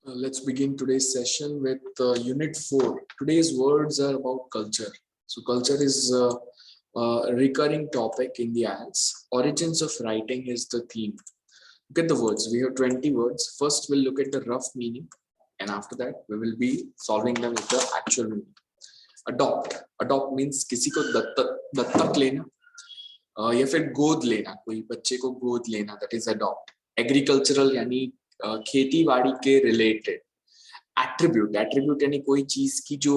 Let's begin today's session with Unit 4. Today's words are about culture. So, culture is a recurring topic in the IELTS. Origins of writing is the theme. Look at the words. We have 20 words. First, we'll look at the rough meaning, and after that, we will be solving them with the actual meaning. Adopt. Adopt means किसी को दत्तक लेना या फिर गोद लेना, कोई बच्चे को गोद लेना, that is adopt. Agricultural यानी खेती बाड़ी के रिलेटेड. एट्रीब्यूट. एट्रीब्यूट यानी कोई चीज की जो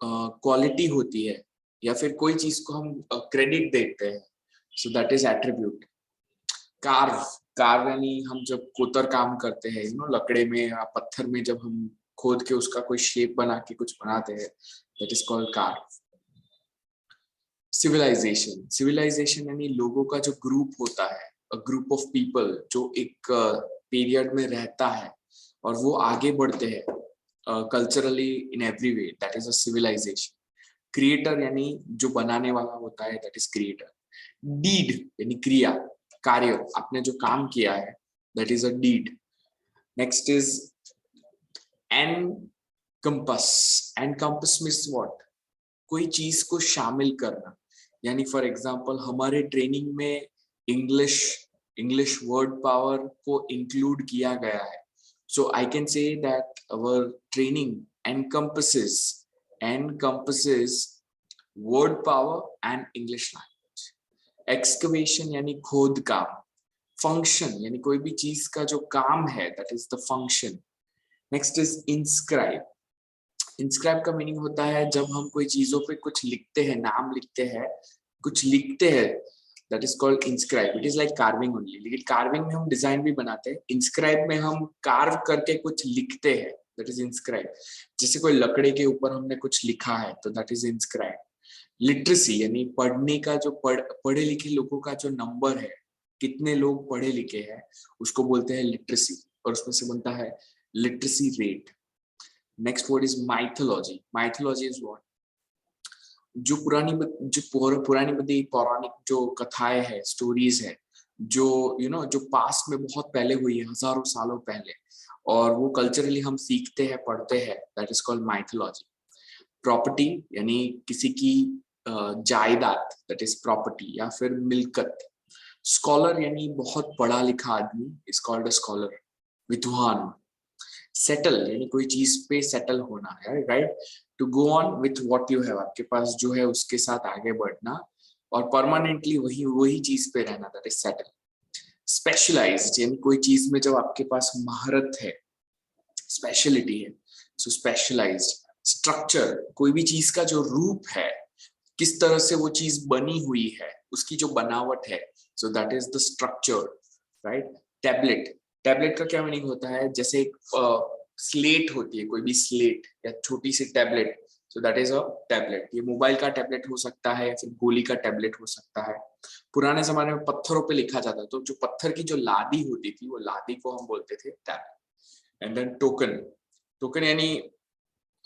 क्वालिटी होती है या फिर कोई चीज को हम क्रेडिट देते हैं, सो that is attribute. Curve. Curve यानी हम जब कोतर काम करते हैं, लकड़े में या पत्थर में जब हम खोद के उसका कोई शेप बना के कुछ बनाते हैं, that is called carve. Civilisation. Civilisation यानी लोगों का जो ग्रुप होता है, अ ग्रुप ऑफ पीपल जो एक पीरियड में रहता है और वो आगे बढ़ते हैं culturally in every way, that is a civilisation. Creator यानी जो बनाने वाला होता है, दैट इज क्रिएटर. डीड यानी क्रिया, कार्य, आपने जो काम किया है, that is a deed. Next is encompass. Encompass means what? कोई चीज को शामिल करना. यानी फॉर एग्जांपल हमारे ट्रेनिंग में इंग्लिश वर्ड पावर को इंक्लूड किया गया है. So I can say that our training encompasses word power and English language. Excavation यानी खोद काम. Function यानी कोई भी चीज का जो काम है, that is the function. Next is inscribe. Inscribe का मीनिंग होता है जब हम कोई चीजों पे कुछ लिखते हैं, नाम लिखते हैं, कुछ लिखते हैं, that is called inscribe. It is like carving only. लेकिन carving में हम डिजाइन भी बनाते हैं, inscribe में हम carve करके कुछ लिखते हैं, that is inscribe. जैसे कोई लकड़े के ऊपर हमने कुछ लिखा है, तो that is inscribe. लिटरेसी यानी पढ़ने का जो पढ़े लिखे लोगों का जो नंबर है, कितने लोग पढ़े लिखे हैं, उसको बोलते हैं लिटरेसी, और उसमें से बनता है literacy rate. Next word is mythology. Mythology is what? जो पुरानी बड़ी पौराणिक जो कथाएं है, स्टोरीज है, जो जो पास्ट में बहुत पहले हुई है, हजारों सालों पहले, और वो कल्चरली हम सीखते हैं, पढ़ते हैं, that is called mythology. Property यानी किसी की जायदाद, दैट इज प्रॉपर्टी या फिर मिल्कत. स्कॉलर यानी बहुत पढ़ा लिखा आदमी, इज कॉल्ड अ स्कॉलर, विद्वान. सेटल यानी कोई चीज पे सेटल होना है, right? To go on with what you have, आपके पास जो है उसके साथ आगे बढ़ना और परमानेंटली वही चीज पे रहना, दैट इज सेटल. स्पेशलाइज्ड यानी कोई चीज में जब आपके पास महारत है, स्पेशलिटी है, सो स्पेशलाइज्ड. स्ट्रक्चर कोई भी चीज का जो रूप है, किस तरह से वो चीज बनी हुई है, उसकी जो बनावट है, सो that is the structure, right? Tablet. Tablet का क्या मीनिंग होता है? जैसे एक स्लेट होती है, कोई भी स्लेट या छोटी सी tablet, so that is a tablet. ये मोबाइल का टैबलेट हो सकता है या फिर गोली का टैबलेट हो सकता है. पुराने जमाने में पत्थरों पे लिखा जाता, तो जो पत्थर की जो लादी होती थी, वो लादी को हम बोलते थे tablet. And then token. Token यानी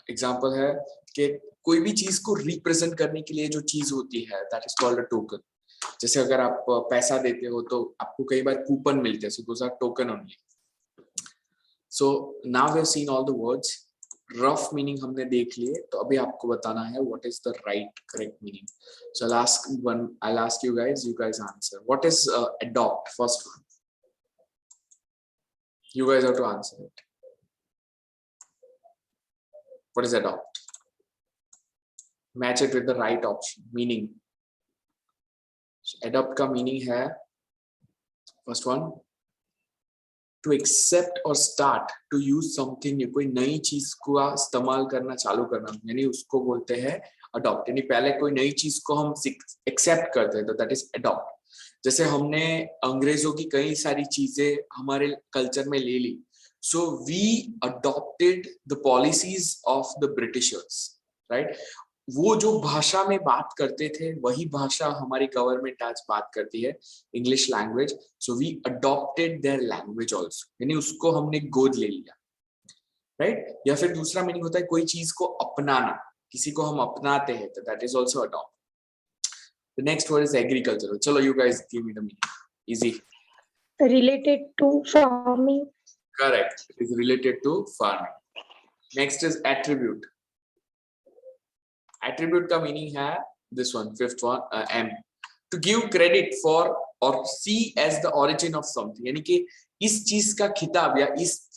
एग्जांपल है कि कोई भी चीज को रिप्रेजेंट करने के लिए जो चीज होती है, that is called a token. जैसे अगर आप पैसा देते हो तो आपको कई बार कूपन मिलते हैं, so those are token only. So now we have seen all the words. Rough meaning हमने देख लिए, तो अभी आपको बताना है what is the right correct meaning. So I'll ask you guys answer. What is adopt? First one, you guys have to answer it. What is adopt? Match it with the right option. Meaning. So adopt का meaning है, first one, to accept or start to use something. कोई नई चीज को इस्तेमाल करना चालू करना, यानी उसको बोलते हैं अडॉप्ट. यानी पहले कोई नई चीज को हम एक्सेप्ट करते हैं, तो दैट इज अडॉप्ट. जैसे हमने अंग्रेजों की कई सारी चीजें हमारे कल्चर में ले ली, so we adopted the policies of the Britishers, right? वो जो भाषा में बात करते थे, वही भाषा हमारी गवर्नमेंट आज बात करती है, English language. So we adopted their language also, यानी उसको हमने गोद ले लिया, राइट? या फिर दूसरा मीनिंग होता है कोई चीज को अपनाना, किसी को हम अपनाते हैं, तो that is also adopt. The next word is agriculture. चलो you guys give me the meaning. Easy. Related to farming. Correct. It is related to farming. Next is attribute. Attribute का meaning है this one, fifth one, M. To give credit for or see as the origin of something. यानी कि इस चीज का खिताब या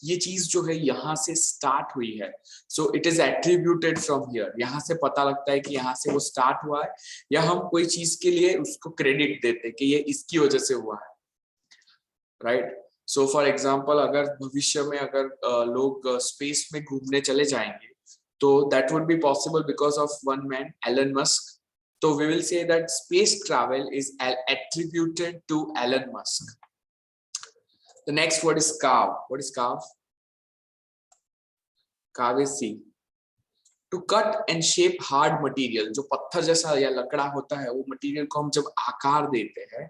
ये चीज जो है यहाँ से स्टार्ट हुई है. So it is attributed from here. यहाँ से पता लगता है कि यहाँ से वो स्टार्ट हुआ है, या हम कोई चीज के लिए उसको क्रेडिट देते हैं कि ये इसकी वजह से हुआ है. राइट. सो फॉर एग्जाम्पल, अगर भविष्य में अगर लोग स्पेस में घूमने चले जाएंगे, तो that would be possible because of one man, Elon Musk. तो we will say that space travel is attributed to Elon Musk. The next word is carve. What is carve? Carve is C. To cut and shape hard material. जो पत्थर जैसा या लकड़ा होता है, वो material को हम जब आकार देते हैं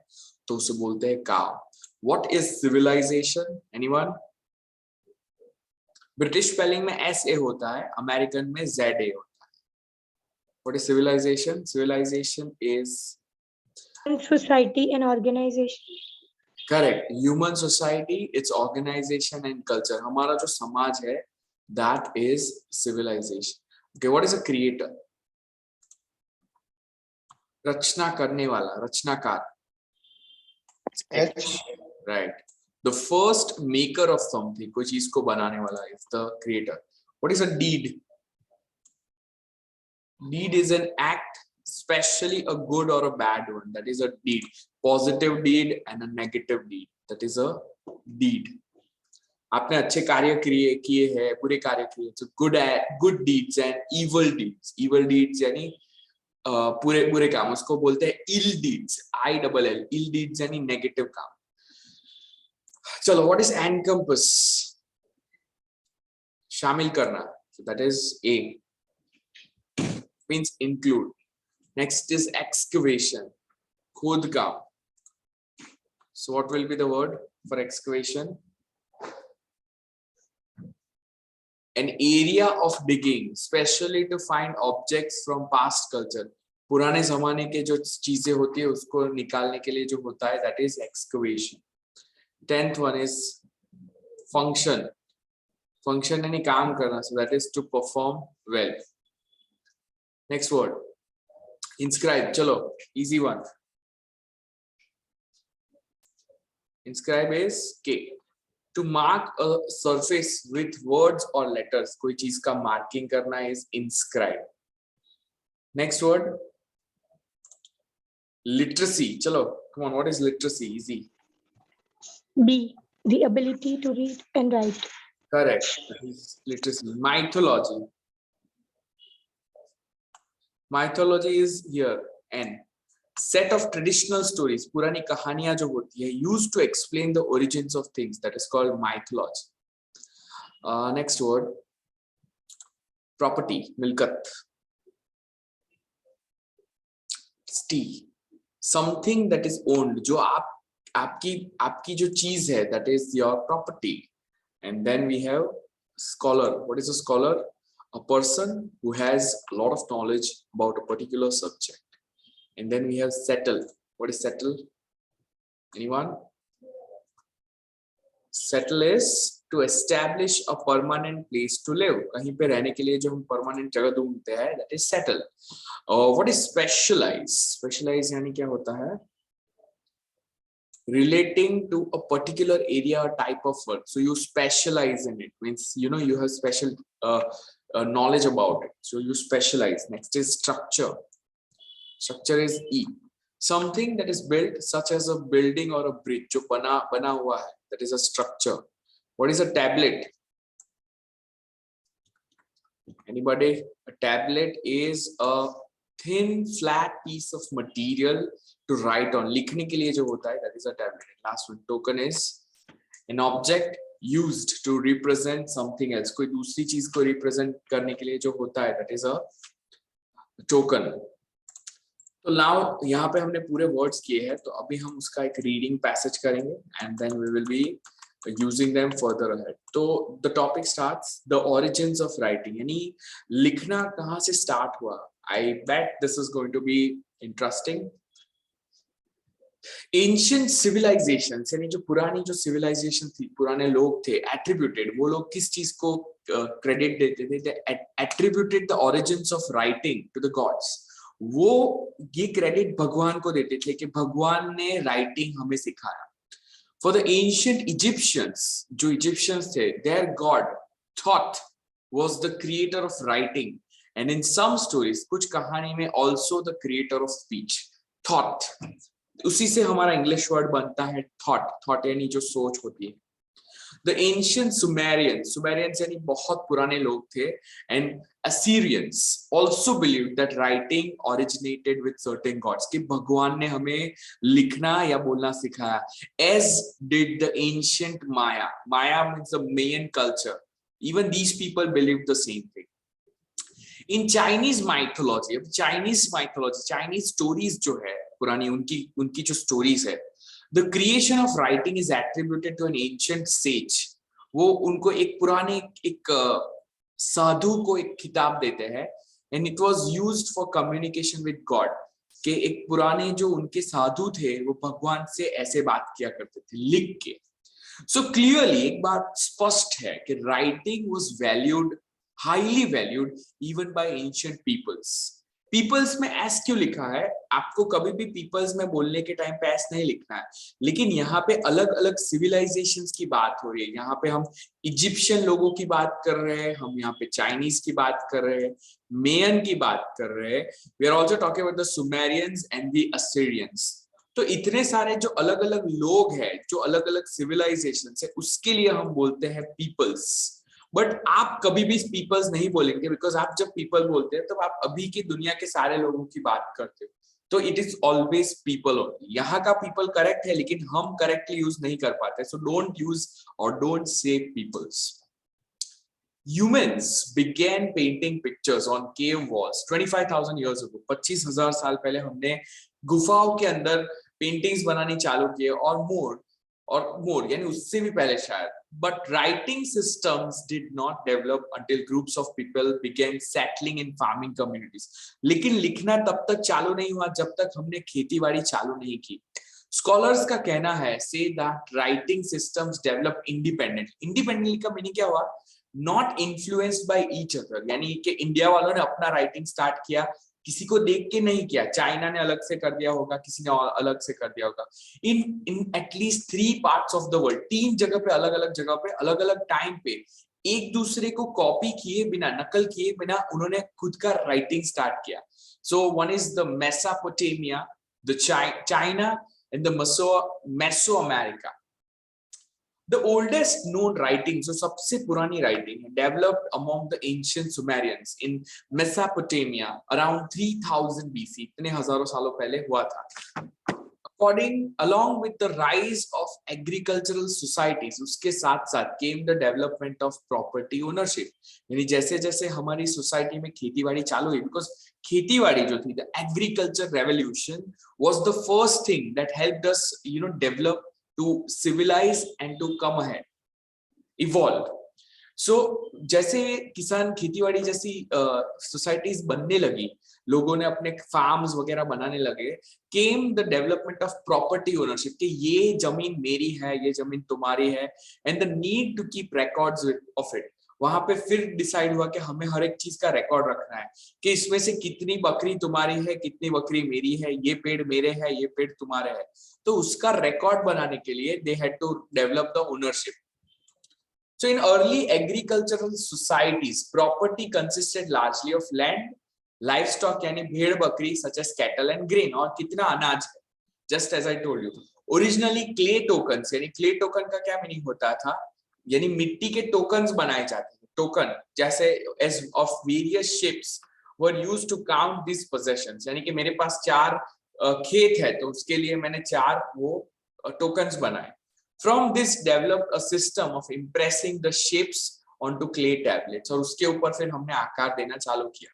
तो उसे बोलते हैं carve. What is civilization? Anyone? British spelling में SA होता है, अमेरिकन में ZA होता है. What is civilization? Civilization is society and organization. correct. Human society, its organization and culture. हमारा जो समाज है, that is civilization. Okay, what is a creator? रचना करने वाला, रचनाकार. H. Right. The first maker of something, कोई चीज को बनाने वाला is the creator. What is a deed? Deed is an act, especially a good or a bad one. That is a deed. Positive deed and a negative deed. That is a deed. आपने अच्छे कार्य किए हैं, बुरे कार्य किए. So good deeds and evil deeds. Evil deeds यानी बुरे काम, उसको बोलते हैं ill deeds. ILL. Ill deeds यानी negative काम. चलो, what is encompass? शामिल करना. So that is A. Means include. Next is excavation. खोदकाम. So what will be the word for excavation? An area of digging, especially to find objects from past culture. पुराने जमाने के जो चीजें होती है उसको निकालने के लिए जो होता है, that is excavation. 10th one is function. Function यानी काम करना, so that is to perform well. Next word, inscribe. चलो, easy one. Inscribe is K. To mark a surface with words or letters. कोई चीज का marking करना is inscribe. Next word, literacy. चलो, come on, what is literacy? Easy. B. The ability to read and write. Correct. That is literacy. Mythology. Mythology is here. N. Set of traditional stories. पुरानी कहानियां जो होती है, used to explain the origins of things. That is called mythology. Next word, property. मिल्कत. T. Something that is owned. जो आपकी जो चीज है, that is your property. And then we have scholar. What is a scholar? A person who has a lot of knowledge about a particular subject. And then we have settle. What is settle? Anyone? Settle is to establish a permanent place to live. कहीं पे रहने के लिए जो हम permanent जगह ढूंढते हैं, that is settle. What is specialize? Specialize यानी क्या होता है? Relating to a particular area or type of work. So you specialize in it. Means you have special knowledge about it. So you specialize. Next is structure. Structure is E. Something that is built, such as a building or a bridge, जो बना हुआ है, that is a structure. What is a tablet? Anybody? A tablet is a thin, flat piece of material to write on. लिखने के लिए जो होता है, that is a tablet. Last one, token is an object used to represent something else. कोई दूसरी चीज को represent करने के लिए जो होता है, that is a token. तो now यहाँ पे हमने पूरे words किए हैं, तो अभी हम उसका एक reading passage करेंगे and then we will be using them further ahead. तो the topic starts, the origins of writing. यानी लिखना कहाँ से start हुआ? I bet this is going to be interesting. Ancient civilisation यानी जो पुरानी जो सिविलाइजेशन थी, पुराने लोग थे, एट्रीब्यूटेड, वो लोग किस चीज को क्रेडिट देते थे? Attributed the origins of writing to the gods. वो ये क्रेडिट भगवान को देते थे कि भगवान ने राइटिंग हमें सिखाया। फॉर द एंशियंट इजिप्शियंस, जो इजिप्शियंस थे, their god thought was the creator of writing, and in some stories, कुछ कहानी में, also the creator of speech. Thought, उसी से हमारा इंग्लिश वर्ड बनता है थॉट। थॉट यानी जो सोच होती है। द एंशियंट सुमेरियंस, सुमेरियंस यानी बहुत पुराने लोग थे, and Assyrians also believed that writing originated with certain gods, कि भगवान ने हमें लिखना या बोलना सिखाया। As did the ancient Maya, Maya means the Mayan culture, even these people believed the same thing. In Chinese mythology, अब चाइनीज माइथोलॉजी, चाइनीज स्टोरीज जो है पुरानी, उनकी जो स्टोरीज है, the creation of writing is attributed to an ancient sage. वो उनको एक पुराने एक साधु को एक खिताब देते हैं, and it was used for communication with God, के एक पुराने जो उनके साधु थे वो भगवान से ऐसे बात किया करते थे लिख के। सो क्लियरली एक बात स्पष्ट है कि writing was valued, highly valued even by ancient peoples। Peoples में एस क्यों लिखा है? आपको कभी भी पीपल्स में बोलने के टाइम पे एस नहीं लिखना है, लेकिन यहाँ पे अलग अलग सिविलाइजेशंस की बात हो रही है। यहाँ पे हम इजिप्शियन लोगों की बात कर रहे हैं, हम यहाँ पे चाइनीज की बात कर रहे हैं, मेयन की बात कर रहे हैं, we are also talking about the Sumerians and the Assyrians. तो इतने सारे जो अलग अलग लोग हैं, जो अलग अलग सिविलाइजेशन है, उसके लिए हम बोलते हैं पीपल्स। बट आप कभी भी पीपल्स नहीं बोलेंगे, बिकॉज आप जब पीपल बोलते हैं तो आप अभी की दुनिया के सारे लोगों की बात करते हो, तो it is always people only. यहाँ का पीपल करेक्ट है, लेकिन हम करेक्टली यूज नहीं कर पाते, सो डोंट यूज और don't say peoples. Humans began painting pictures on cave walls 25,000 years ago। 25,000 साल पहले हमने गुफाओं के अंदर पेंटिंग्स बनानी चालू किए, और मोर यानी उससे भी पहले शायद। But writing systems did not develop until groups of people began settling in farming communities। लेकिन लिखना तब तक चालू नहीं हुआ जब तक हमने खेती-बाड़ी चालू नहीं की। स्कॉलर्स का कहना है, say that writing systems develop independently का मीनिंग क्या हुआ? Not influenced by each other, यानी कि इंडिया वालों ने अपना राइटिंग स्टार्ट किया, किसी को देख के नहीं किया। चाइना ने अलग से कर दिया होगा, किसी ने अलग से कर दिया होगा। In at least 3 parts of the world, 3 जगह पे, अलग अलग जगह पे, अलग अलग टाइम पे, एक दूसरे को कॉपी किए बिना, नकल किए बिना उन्होंने खुद का राइटिंग स्टार्ट किया। So one is the Mesopotamia, the China and the Mesoamerica. The oldest known writing, जो सबसे पुरानी राइटिंग है, developed among the ancient Sumerians in Mesopotamia around 3000 BC, इतने हजारों सालों पहले हुआ था। Along with the rise of agricultural societies, उसके साथ साथ came the development of property ownership। यानी जैसे जैसे हमारी सोसाइटी में खेती-बाड़ी चालू हुई, because खेती-बाड़ी जो थी, the agriculture revolution was the first thing that helped us, develop, to civilize and to come ahead, evolve। So जैसे किसान खेतीबाड़ी जैसी सोसाइटीज बनने लगी, लोगों ने अपने फार्म्स वगैरह बनाने लगे, came the development of property ownership, कि ये जमीन मेरी है, ये जमीन तुम्हारी है, and the need to keep records of it। वहां पे फिर डिसाइड हुआ कि हमें हर एक चीज का रिकॉर्ड रखना है, कि इसमें से कितनी बकरी तुम्हारी है, कितनी बकरी मेरी है, ये पेड़ मेरे है, ये पेड़ तुम्हारे है। तो उसका रिकॉर्ड बनाने के लिए they had to develop the ownership. So in early agricultural societies, property consisted largely of land, livestock यानी भेड़ बकरी, such as cattle and grain, और कितना अनाज है, just as I told you। Originally clay tokens, यानी clay token का क्या मीनिंग होता था? यानी मिट्टी के टोकन्स बनाए जाते थे। टोकन जैसे as of various shapes were used to count these possessions, यानी कि मेरे पास 4 खेत है, तो उसके लिए मैंने 4 वो टोकन्स बनाए। From this developed a system of impressing the shapes onto clay tablets, और उसके ऊपर फिर हमने आकार देना चालू किया।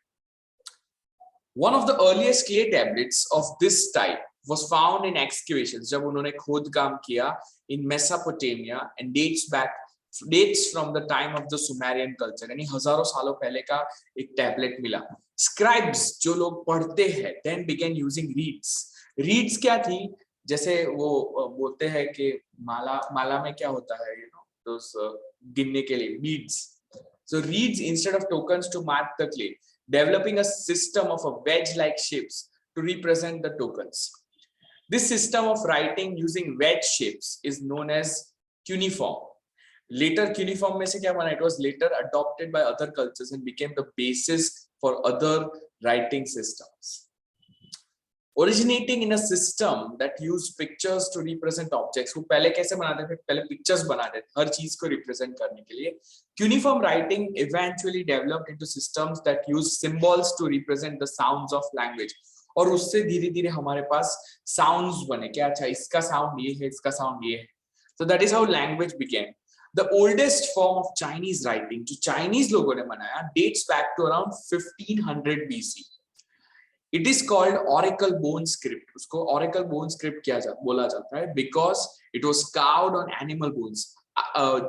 One of the earliest clay tablets of this type was found in excavations, जब उन्होंने खोद काम किया, in Mesopotamia, and dates from the time of the Sumerian culture, यानी हजारों सालों पहले का एक टैबलेट मिला। Scribes, जो लोग पढ़ते हैं, then began using reeds। Reeds क्या थी? जैसे वो बोलते हैं कि माला माला में क्या होता है, those गिनने के लिए beads. So reeds instead of tokens to mark the clay, developing a system of a wedge-like shapes to represent the tokens. This system of writing using wedge shapes is known as cuneiform. Later cuneiform में से क्या बना? It was later adopted by other cultures and became the basis for other writing systems. Originating in a system that used pictures to represent objects. वो पहले कैसे बनाते थे? पहले pictures बनाते थे हर चीज को represent करने के लिए. Cuneiform writing eventually developed into systems that use symbols to represent the sounds of language. और उससे धीरे धीरे हमारे पास sounds बने क्या? अच्छा इसका sound ये है, इसका sound ये है. So that is how language began. The oldest form of Chinese writing जो Chinese लोगों ने बनाया dates back to around 1500 BC. It is called oracle bone script. उसको oracle bone script क्या बोला जाता है? Because it was carved on animal bones.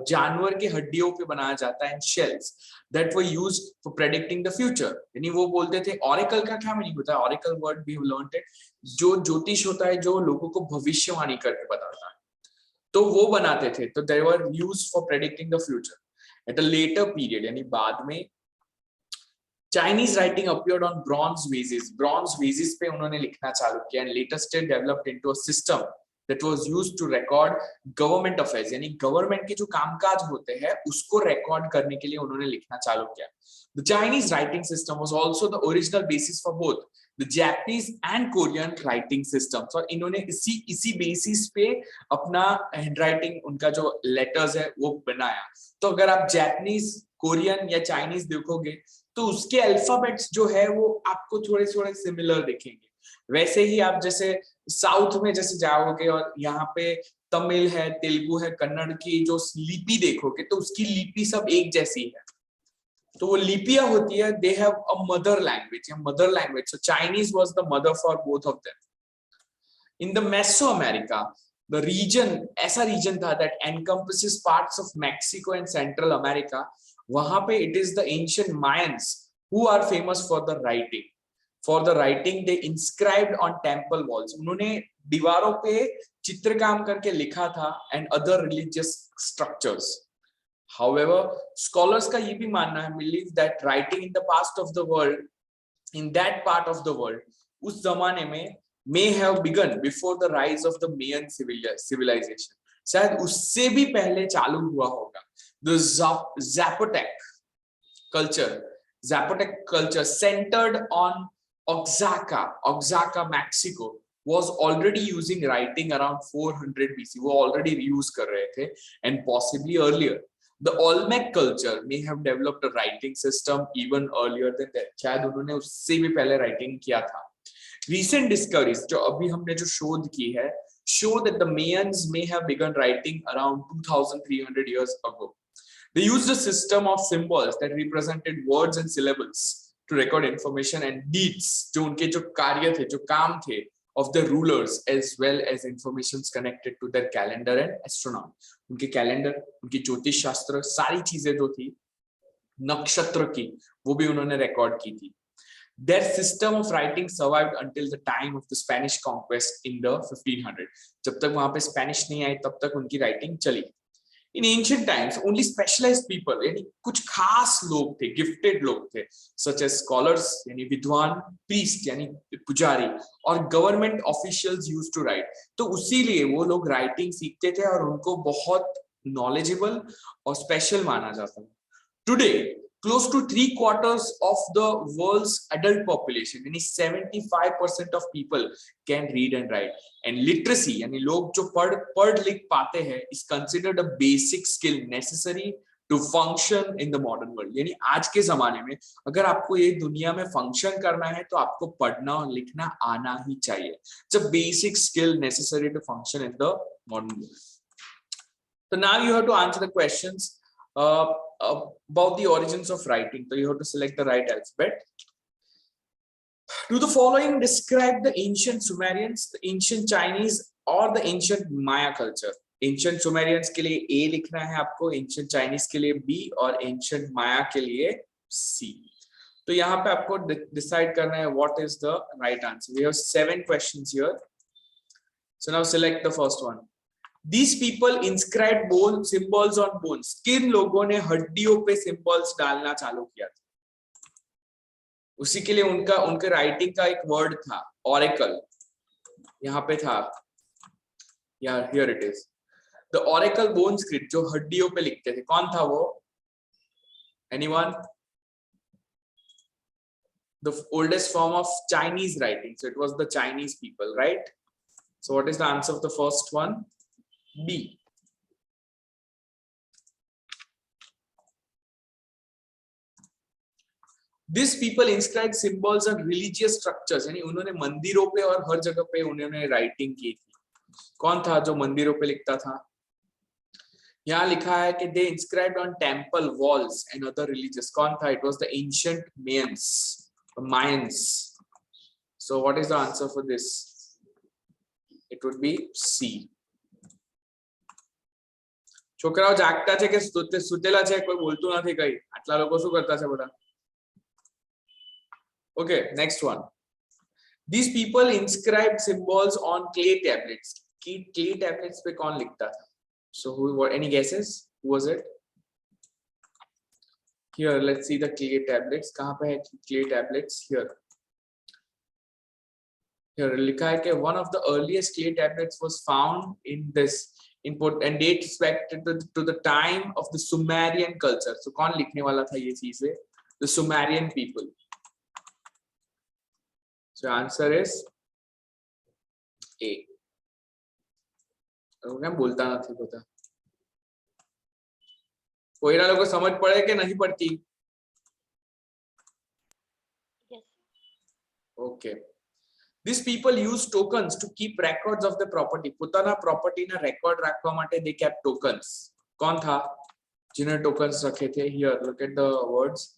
जानवर के हड्डियों पे बनाया जाता है, and shells that were used for predicting the future. यानी वो बोलते थे oracle का क्या मीनिंग होता है? Oracle word we have learned it. जो ज्योतिष होता है, जो लोगों को भविष्यवाणी करके बताता है, तो वो बनाते थे. तो they were used for predicting the future. At a later period, यानी बाद में Chinese writing appeared on bronze vases. Bronze vases पे उन्होंने लिखना चालू किया and later state developed into a system that was used to record government affairs. यानी government के जो कामकाज होते हैं उसको record करने के लिए उन्होंने लिखना चालू किया. The Chinese writing system was also the original basis for both the Japanese and Korean writing systems. और इन्होंने इसी basis पे अपना handwriting उनका जो letters है वो बनाया. तो अगर आप Japanese, Korean या Chinese देखोगे तो उसके अल्फाबेट्स जो है वो आपको थोड़े थोड़े सिमिलर दिखेंगे. वैसे ही आप जैसे साउथ में जैसे जाओगे और यहाँ पे तमिल है, तेलुगु है, कन्नड़ की जो लिपि देखोगे तो उसकी लिपि सब एक जैसी है. तो वो लिपियां होती है, they have a mother language. So Chinese was the mother for both of them. In the Mesoamerica the region ऐसा region था that encompasses parts of Mexico and Central America. वहां पे it is the ancient Mayans who are famous for the writing. For the writing they inscribed on temple walls. उन्होंने दीवारों पे चित्रकाम करके लिखा था and other religious structures. However, scholars का ये भी मानना है, believe that writing in the past of the world, in that part of the world, उस जमाने में may have begun before the rise of the Mayan civilization. शायद उससे भी पहले चालू हुआ होगा. The Zapotec culture centered on Oaxaca, Mexico, was already using writing around 400 BC. वो already use कर रहे थे and possibly earlier. The Olmec culture may have developed a writing system even earlier than that. शायद उन्होंने उससे भी पहले writing किया था. Recent discoveries जो अभी हमने जो शोध की है show that the Mayans may have begun writing around 2300 years ago. They used a system of symbols that represented words and syllables to record information and deeds जो उनके जो कार्य थे, जो काम थे of the rulers, as well as informations connected to their calendar and astronomy. उनके calendar, उनकी ज्योतिष शास्त्र, सारी चीजें जो थी नक्षत्र की वो भी उन्होंने रिकॉर्ड की थी. Their system of writing survived until the time of the Spanish conquest in the 1500. जब तक वहां पे स्पेनिश नहीं आई तब तक उनकी राइटिंग चली. In ancient times, only specialized people, यानी कुछ खास लोग थे, gifted लोग थे, such as scholars, यानी विद्वान, priest, यानी पुजारी, और government officials used to write. तो उसीलिए वो लोग writing सीखते थे और उनको बहुत knowledgeable और special माना जाता है. Today, close to 3/4 of the world's adult population, यानी 75% of people can read and write. And literacy, यानी लोग जो पढ़ लिख पाते हैं, is considered a basic skill necessary to function in the modern world. यानी आज के जमाने में अगर आपको ये दुनिया में function करना है तो आपको पढ़ना और लिखना आना ही चाहिए. It's a basic skill necessary to function in the modern world. So now you have to answer the questions about the origins of writing. So you have to select the right alphabet. Do the following describe the ancient Sumerians, the ancient Chinese, or the ancient Maya culture? Ancient Sumerians के लिए A लिखना है आपको, ancient Chinese के लिए B और ancient Maya के लिए C. तो यहाँ पे आपको decide करना है what is the right answer. We have 7 questions here. So now select the first one. These people inscribed bone symbols on bones. किन लोगों ने हड्डियों पे symbols डालना चालू किया था? उसी के लिए उनके राइटिंग का एक वर्ड था oracle. यहाँ पे था, yeah, here it is. The oracle bone script जो हड्डियों पे लिखते थे, कौन था वो? Anyone? The oldest form of Chinese writing. So it was the Chinese people, right? So what is the answer of the first one? B. These people inscribed symbols on religious structures. यानी उन्होंने मंदिरों पे और हर जगह पे उन्होंने writing की थी. कौन था जो मंदिरों पे लिखता था? यहाँ लिखा है कि they inscribed on temple walls and other religious. कौन था? It was the ancient Mayans. So what is the answer for this? It would be C. છોકરાઓ જાગતા છે કે સુતેલા છે? કોઈ બોલતું નથી કઈ. આટલા લોકો શું કરતા છે બધા? Okay, next one. These people inscribed symbols on clay tablets. Clay tablets पे कौन लिखता था? So any guesses? Who was it? Here, let's see the clay tablets. कहाँ पे है clay tablets? Here. Here लिखा है कि one of the earliest clay tablets was found in this input and dates back to the time of the Sumerian culture. So कौन लिखने वाला था ये चीजें? The Sumerian people. So answer is A. क्या बोलता नहीं पता. कोई ना लोगों को समझ पड़े कि नहीं पड़ती? Yes. Okay. These people use tokens to keep records of the property. પોતાના property ના record રાખવા માટે they kept tokens. कौन था जिन्हें tokens रखे थे? Here, look at the words.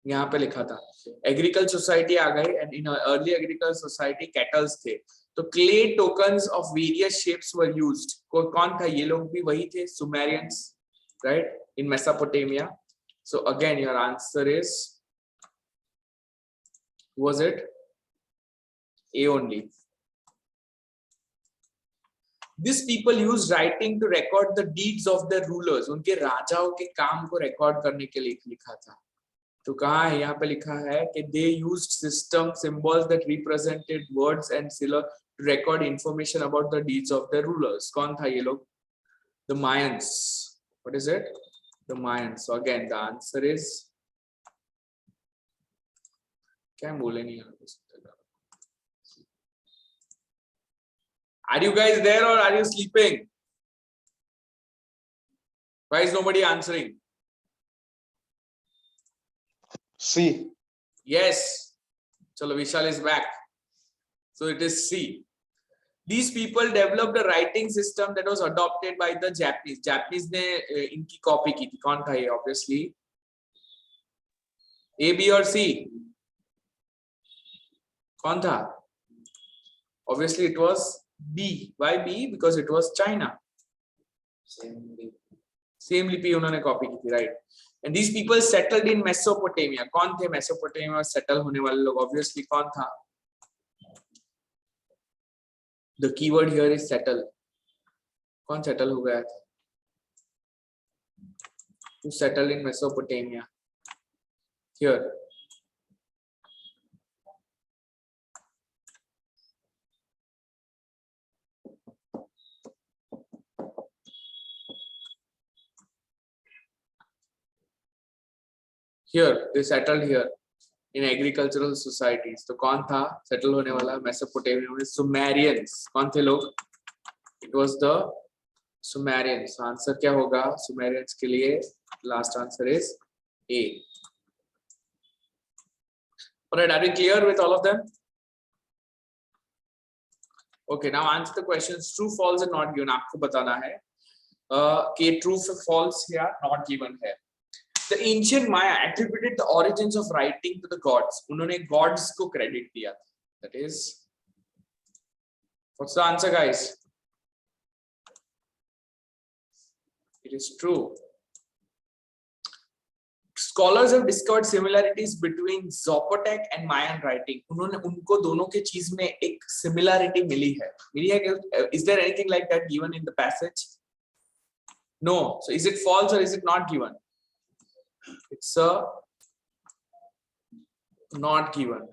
यहाँ पे लिखा था एग्रीकल्चर सोसाइटी आ गई and in early agriculture society kettles थे तो clay tokens of various shapes were used. कौन था? ये लोग भी वही थे, Sumerians, right, in Mesopotamia. So again your answer is, was it A only. These people use writing to record the deeds of their rulers. उनके राजाओं के काम को रिकॉर्ड करने के लिए लिखा था. तो कहाँ है? यहाँ पे लिखा है कि they used system symbols that represented words and syllables to record information about the deeds of their rulers. कौन था ये लोग? The Mayans. What is it? The Mayans. So again, the answer is, क्या बोले नहीं यार? Are you guys there or are you sleeping? Why is nobody answering? C. Yes. Chalo, Vishal is back. So it is C. These people developed a writing system that was adopted by the Japanese. Japanese ने इनकी copy की थी. कौन था ये? Obviously A, B और C. कौन था? Obviously it was B. Why B? Because it was China. Same लिपि उन्होंने कॉपी की थी, right? And these people settled in Mesopotamia. कौन थे Mesopotamia में settle होने वाले लोग? Obviously कौन था? The keyword here is settle. कौन settle हो गया था? Who settled in Mesopotamia? Here. Here, they settled here in agricultural societies. तो कौन था settle होने वाला Mesopotamia में? Sumerians. कौन थे लोग? It was the Sumerians. Answer क्या होगा Sumerians के लिए? Last answer is A. Alright, are we clear with all of them? Okay, now answer the questions. True, false and not given. आपको बताना है कि true, false या not given है. The ancient Maya attributed the origins of writing to the gods. उन्होंने gods को credit दिया था. That is, what's the answer, guys? It is true. Scholars have discovered similarities between Zapotec and Mayan writing. उन्होंने उनको दोनों के चीज में एक similarity मिली है. Is there anything like that given in the passage? No. So is it false or is it not given? It's not given.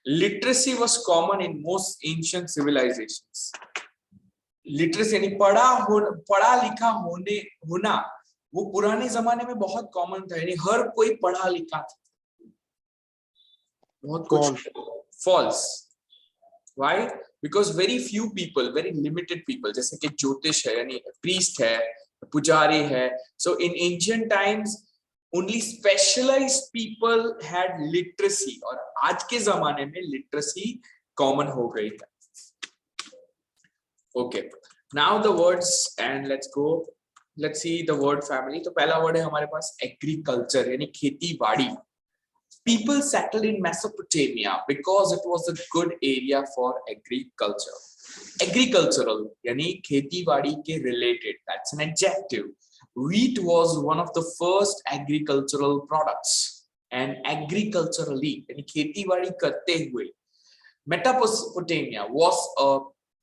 Literacy was common in most ancient civilizations. Literacy यानी पढ़ा लिखा होना वो पुराने जमाने में बहुत कॉमन था, यानी हर कोई पढ़ा लिखा था. बहुत कुछ false. Why? Because very few people, very limited people, जैसे कि ज्योतिष है यानी priest है, पुजारी है. So in ancient times only specialized people had literacy, और आज के जमाने में literacy common हो गई है. Okay, now the words, and let's see the word family. तो पहला word है हमारे पास agriculture यानी खेती बाड़ी. People settled in Mesopotamia because it was a good area for agriculture. Agricultural यानी खेती बाड़ी के related, that's an adjective. Wheat was one of the first agricultural products, and agriculturally यानी खेती बाड़ी करते हुए Mesopotamia was a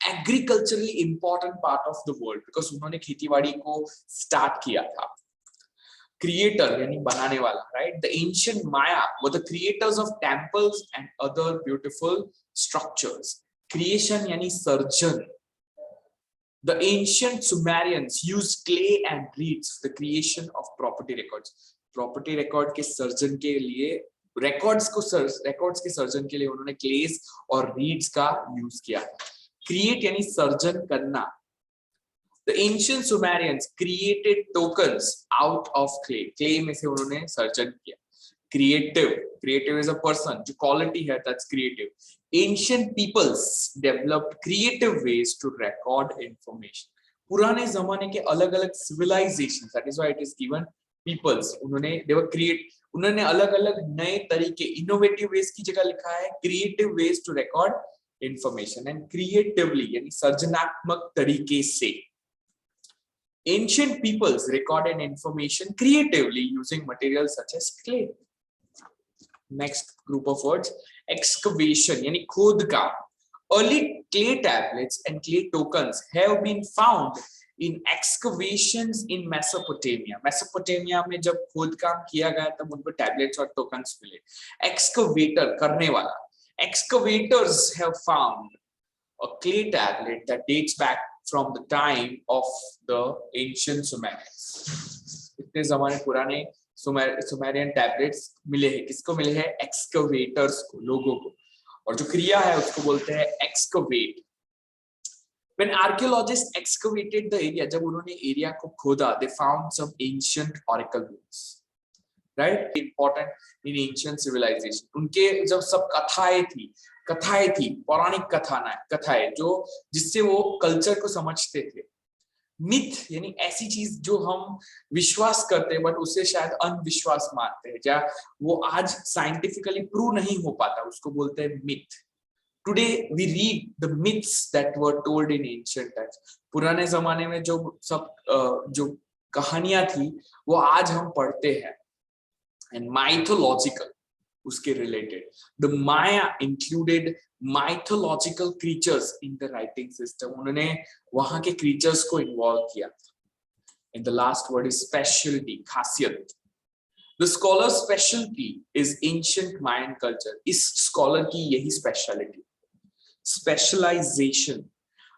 agriculturally important part of the world because उन्होंने खेतीबाड़ी को start किया था. Creator यानी बनाने वाला, right? The ancient Maya were the creators of temples and other beautiful structures. Creation यानी surgeon. The ancient Sumerians used clay and reeds for the creation of property records. Property record के surgeon के लिए records के surgeon के लिए उन्होंने clays और reeds का use किया. Create यानी सर्जन करना. The ancient Sumerians created tokens out of clay. Clay में से उन्होंने सर्जन किया. Creative is a person. जो quality है, that's creative. Ancient peoples developed creative ways to record information. पुराने जमाने के अलग-अलग civilizations, that is why it is given peoples. उन्होंने अलग-अलग नए तरीके, innovative ways की जगह लिखा है creative ways to record information, and creatively यानी सर्जनात्मक तरीके से. Ancient peoples recorded information creatively using materials such as clay. Next group of words, excavation यानी खोदकाम. Early clay tablets and clay tokens have been found in excavations in Mesopotamia. Mesopotamia में जब खोदकाम किया गया तब उनको tablets और tokens मिले. Excavator करने वाला. Excavators have found a clay tablet that dates back from the time of the ancient Sumerians. इतने ज़माने पुराने Sumerian tablets मिले हैं. किसको मिले हैं? Excavators को, लोगों को. और जो क्रिया है उसको बोलते हैं excavate. When archaeologists excavated the area, जब उन्होंने area को खोदा, they found some ancient oracle books. Right? Important in ancient civilization. उनके जब सब कथाएं थी, पौराणिक कथाएं जो जिससे वो कल्चर को समझते थे. मिथ यानी ऐसी चीज जो हम विश्वास करते हैं बट उसे शायद अंधविश्वास मानते हैं, या वो आज साइंटिफिकली प्रूव नहीं हो पाता, उसको बोलते हैं myth. Today we read the myths that were told in ancient times. पुराने जमाने में जो कहानियां थी वो आज हम पढ़ते हैं. And mythological उसके related. The Maya included mythological creatures in the writing system. उन्होंने वहाँ के creatures को involve किया. And the last word is specialty, खासियत. The scholar's specialty is ancient Mayan culture. इस scholar की यही specialty. Specialization.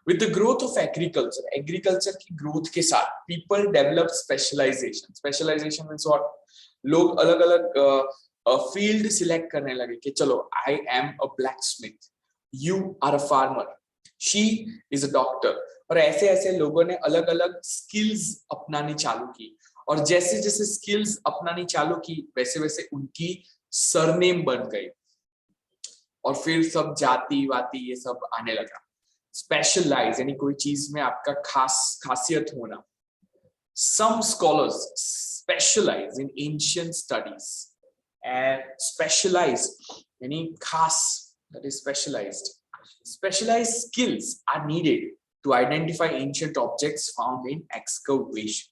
With the growth of agriculture की growth के साथ people develop specialization. Specialization means what? लोग अलग-अलग field select करने लगे कि चलो I am a blacksmith, you are a farmer, she is a doctor, और ऐसे लोगों ने अलग-अलग skills अपनानी चालू की, और जैसे skills अपनानी चालू की वैसे उनकी सरनेम बन गई, और फिर सब जाति वाति ये सब आने लगा. Specialize यानी कोई चीज में आपका खासियत होना. Some scholars specialize in ancient studies, and specialized यानी खास, that is specialized. Specialized skills are needed to identify ancient objects found in excavation.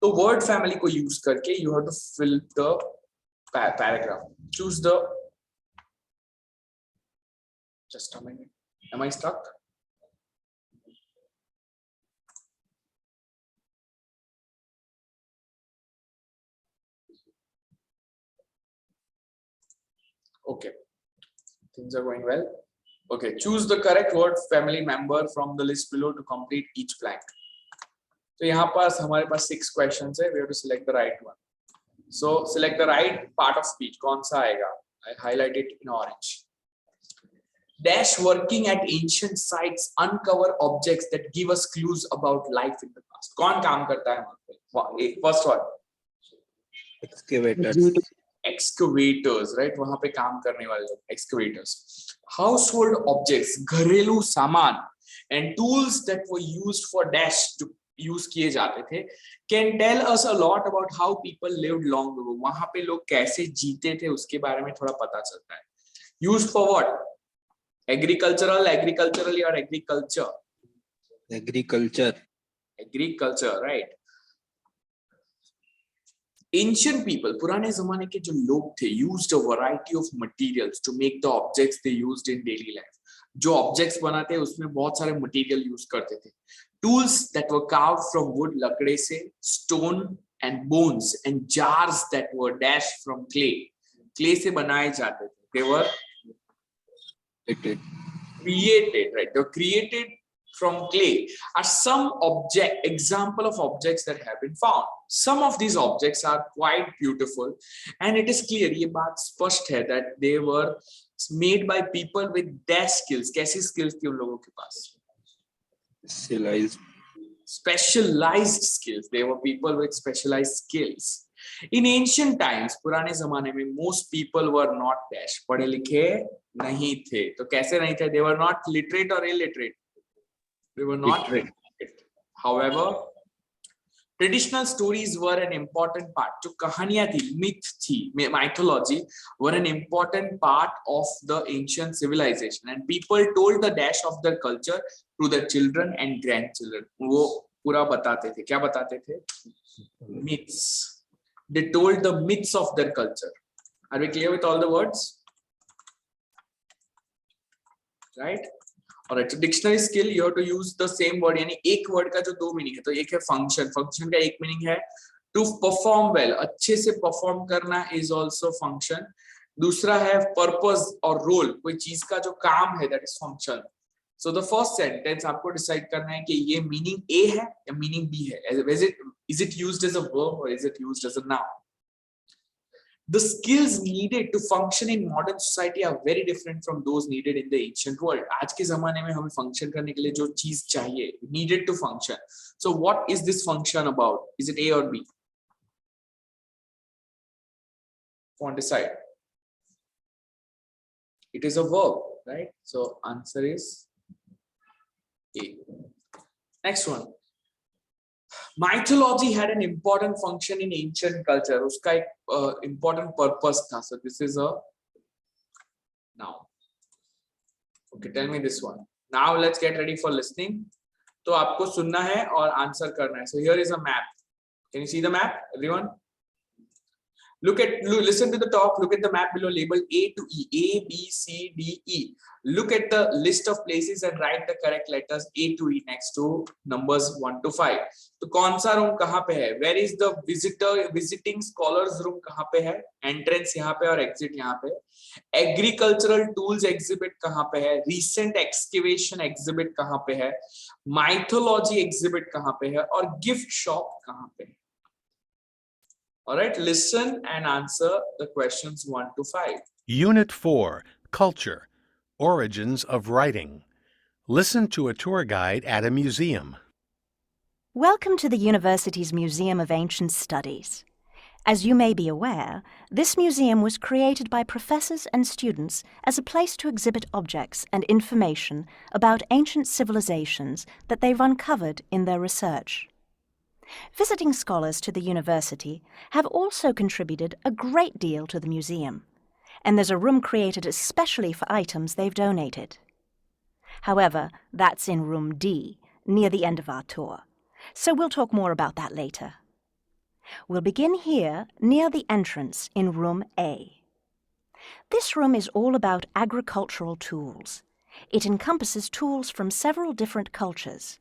तो word family को use करके you have to fill the paragraph. Choose the. Just a minute. Am I stuck? Okay. Things are going well. Okay. Choose the correct word family member from the list below to complete each blank. तो यहाँ पास हमारे पास 6 questions है. We have to select the right one. So select the right part of speech. कौन सा आएगा? I highlight it in orange. Dash working at ancient sites uncover objects that give us clues about life in the past. कौन काम करता है वहाँ पे? First one. Excavators. Excavators, right? वहाँ पे काम करने वाले लोग. Excavators. Household objects, घरेलू सामान, and tools that were used for dash to use किए जाते थे can tell us a lot about how people lived long ago. वहाँ पे लोग कैसे जीते थे उसके बारे में थोड़ा पता चलता है. Used for what? Agricultural or agriculture? Agriculture, right? Ancient people, पुराने जमाने के जो लोग थे, used a variety of materials to make the objects they used in daily life. जो objects बनाते हैं उसमें बहुत सारे material use करते थे. Tools that were carved from wood, लकड़े से, stone and bones, and jars that were dashed from clay. Clay से बनाए जाते थे. They were created, right? They were created from clay. Are some example of objects that have been found. Some of these objects are quite beautiful, and it is clear, ये बात स्पष्ट है that they were made by people with dash skills. कैसी skills थी उन लोगों के पास? Specialized skills. They were people with specialized skills. In ancient times, पुराने जमाने में most people were not dash. पढ़े लिखे नहीं थे. तो कैसे नहीं थे? They were not literate or illiterate. They were not literate. However, traditional stories were an important part. जो कहानियाँ थी, myth थी, mythology were an important part of the ancient civilization, and people told the dash of their culture to their children and grandchildren. वो पूरा बताते थे. क्या बताते थे? Myths. They told the myths of their culture. Are we clear with all the words? Right? Alright, so dictionary skill, you have to use the same word. यानी एक word का जो दो meaning है, तो एक है function. Function का एक meaning है to perform well. अच्छे से perform करना is also function. दूसरा है purpose और role. कोई चीज का जो काम है, that is function. So the first sentence आपको decide करना है कि ये meaning A है या meaning B है. Is it used as a verb or is it used as a noun? The skills needed to function in modern society are very different from those needed in the ancient world. आज के ज़माने में हमें function करने के लिए जो चीज चाहिए, needed to function. So what is this function about? Is it A or B? Go on, decide. It is a verb, right? So answer is A. Next one. Mythology had an important function in ancient culture. उसका एक important purpose था. So this is a noun. Okay, tell me this one. Now let's get ready for listening. तो आपको सुनना है और answer करना है. So here is a map. Can you see the map, everyone? Listen to the top. Look at the map below labeled A to E. A, B, C, D, E. Look at the list of places and write the correct letters A to E next to numbers 1 to 5. तो कौन सा room कहाँ पे है? Where is the visiting scholars room कहाँ पे है? Entrance यहाँ पे और exit यहाँ पे. Agricultural tools exhibit कहाँ पे है? Recent excavation exhibit कहाँ पे है? Mythology exhibit कहाँ पे है? और gift shop कहाँ पे है? All right, listen and answer the questions 1 to 5. Unit 4, Culture, Origins of Writing. Listen to a tour guide at a museum. Welcome to the university's Museum of Ancient Studies. As you may be aware, this museum was created by professors and students as a place to exhibit objects and information about ancient civilizations that they've uncovered in their research. Visiting scholars to the university have also contributed a great deal to the museum, and there's a room created especially for items they've donated. However, that's in room D, near the end of our tour, so we'll talk more about that later. We'll begin here near the entrance in room A. This room is all about agricultural tools. It encompasses tools from several different cultures,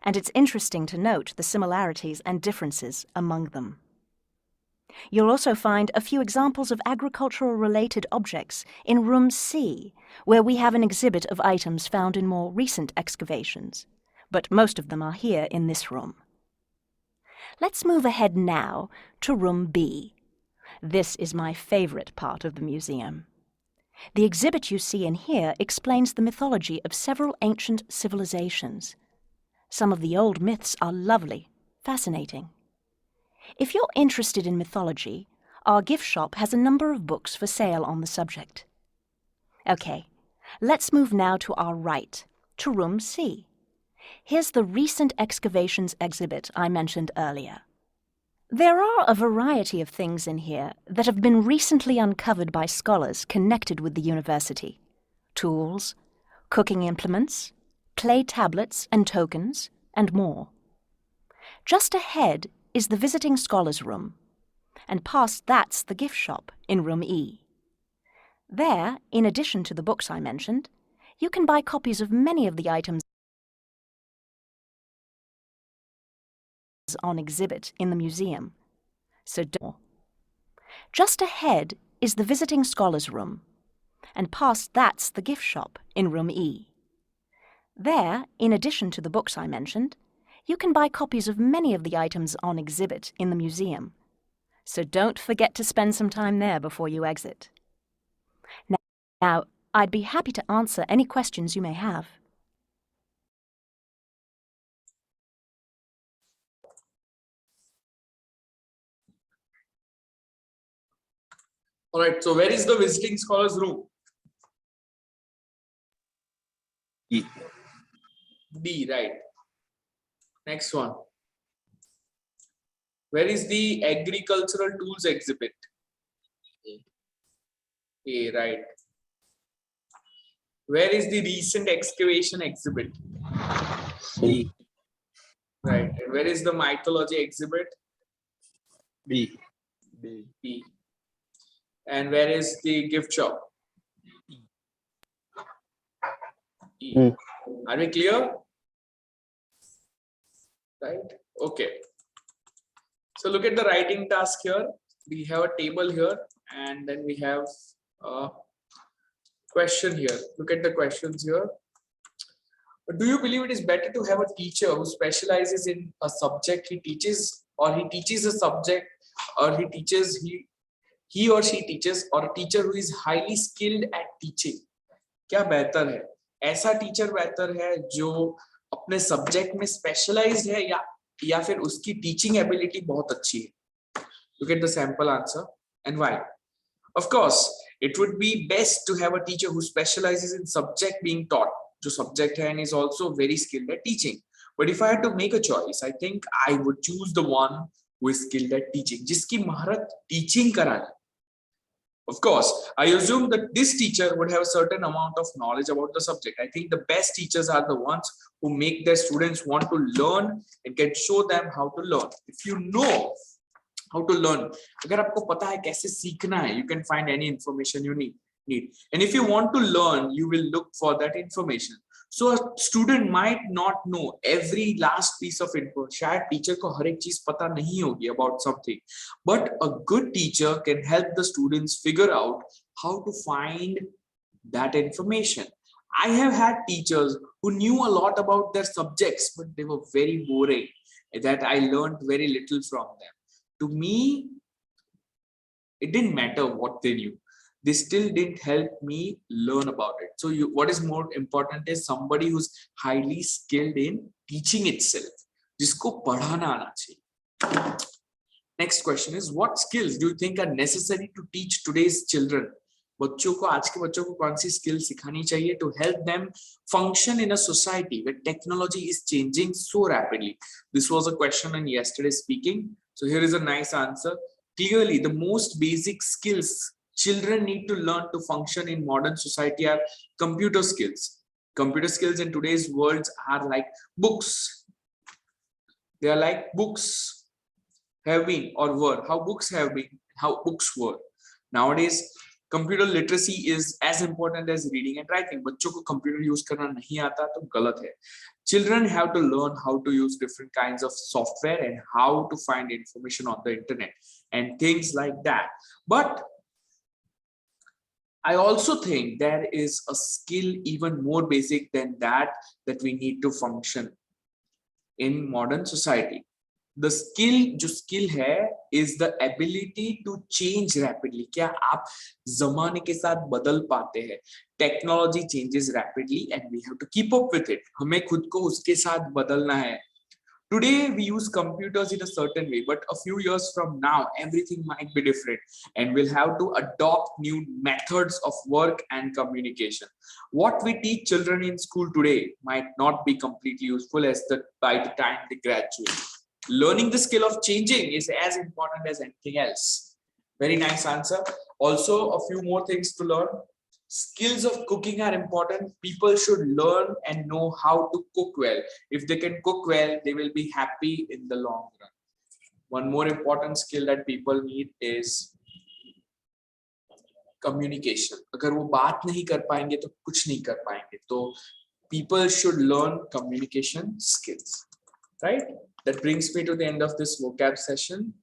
and it's interesting to note the similarities and differences among them. You'll also find a few examples of agricultural-related objects in room C, where we have an exhibit of items found in more recent excavations, but most of them are here in this room. Let's move ahead now to room B. This is my favorite part of the museum. The exhibit you see in here explains the mythology of several ancient civilizations. Some of the old myths are lovely, fascinating. If you're interested in mythology, our gift shop has a number of books for sale on the subject. Okay, let's move now to our right, to room C. Here's the recent excavations exhibit I mentioned earlier. There are a variety of things in here that have been recently uncovered by scholars connected with the university. Tools, cooking implements, clay tablets and tokens, and more. Just ahead is the visiting scholars room, and past that's the gift shop in room E. There, in addition to the books I mentioned, you can buy copies of many of the items on exhibit in the museum. So just ahead is the visiting scholars room, and past that's the gift shop in room E. There, in addition to the books I mentioned, you can buy copies of many of the items on exhibit in the museum. So don't forget to spend some time there before you exit. Now, I'd be happy to answer any questions you may have. All right, so where is the visiting scholars room? D. D, right. Next one. Where is the agricultural tools exhibit? A, right. Where is the recent excavation exhibit? C. Right. And where is the mythology exhibit? B. B. And where is the gift shop? E. Are we clear? Right. Okay. So look at the writing task here. We have a table here, and then we have a question here. Look at the questions here. Do you believe it is better to have a teacher who specializes in a subject he teaches, or he teaches a subject, or he or she teaches, or a teacher who is highly skilled at teaching? क्या बेहतर है? ऐसा teacher बेहतर है जो अपने subject में specialised है या फिर उसकी टीचिंग एबिलिटी बहुत अच्छी है? Look at the sample answer and why. Of course, it would be best to have a teacher who specializes in subject being taught, जो subject है and is also very skilled at teaching. But if I had to make a choice, I think I would choose the one who is skilled at teaching, जिसकी महारत teaching कराना. Of course, I assume that this teacher would have a certain amount of knowledge about the subject. I think the best teachers are the ones who make their students want to learn and can show them how to learn. If you know how to learn, अगर आपको पता है कैसे सीखना है, you can find any information you need. And if you want to learn, you will look for that information. So a student might not know every last piece of info. शायद teacher को हर एक चीज पता नहीं होगी about something, but a good teacher can help the students figure out how to find that information. I have had teachers who knew a lot about their subjects, but they were very boring, that I learned very little from them. To me, it didn't matter what they knew. They still didn't help me learn about it. So what is more important is somebody who's highly skilled in teaching itself, जिसको पढ़ाना आना चाहिए. Next question is, what skills do you think are necessary to teach today's children? बच्चों को, आज के बच्चों को कौन सी स्किल सिखानी चाहिए to help them function in a society where technology is changing so rapidly? This was a question in yesterday's speaking. So here is a nice answer. Clearly, the most basic skills children need to learn to function in modern society are computer skills. Computer skills in today's world are like books. They are like books. have been or were, how books have been, how books were. Nowadays computer literacy is as important as reading and writing. बच्चों को computer use करना नहीं आता तो गलत है. Children have to learn how to use different kinds of software and how to find information on the internet and things like that. But I also think there is a skill even more basic than that we need to function in modern society. The skill जो skill है is the ability to change rapidly. क्या आप जमाने के साथ बदल पाते हैं? Technology changes rapidly and we have to keep up with it. हमें खुद को उसके साथ बदलना है. Today we use computers in a certain way, but a few years from now everything might be different and we'll have to adopt new methods of work and communication. What we teach children in school today might not be completely useful by the time they graduate. Learning the skill of changing is as important as anything else. Very nice answer. Also, a few more things to learn. Skills of cooking are important. People should learn and know how to cook well. If they can cook well, they will be happy in the long run. One more important skill that people need is communication. अगर वो बात नहीं कर पाएंगे तो कुछ नहीं कर पाएंगे. तो people should learn communication skills. Right? That brings me to the end of this vocab session.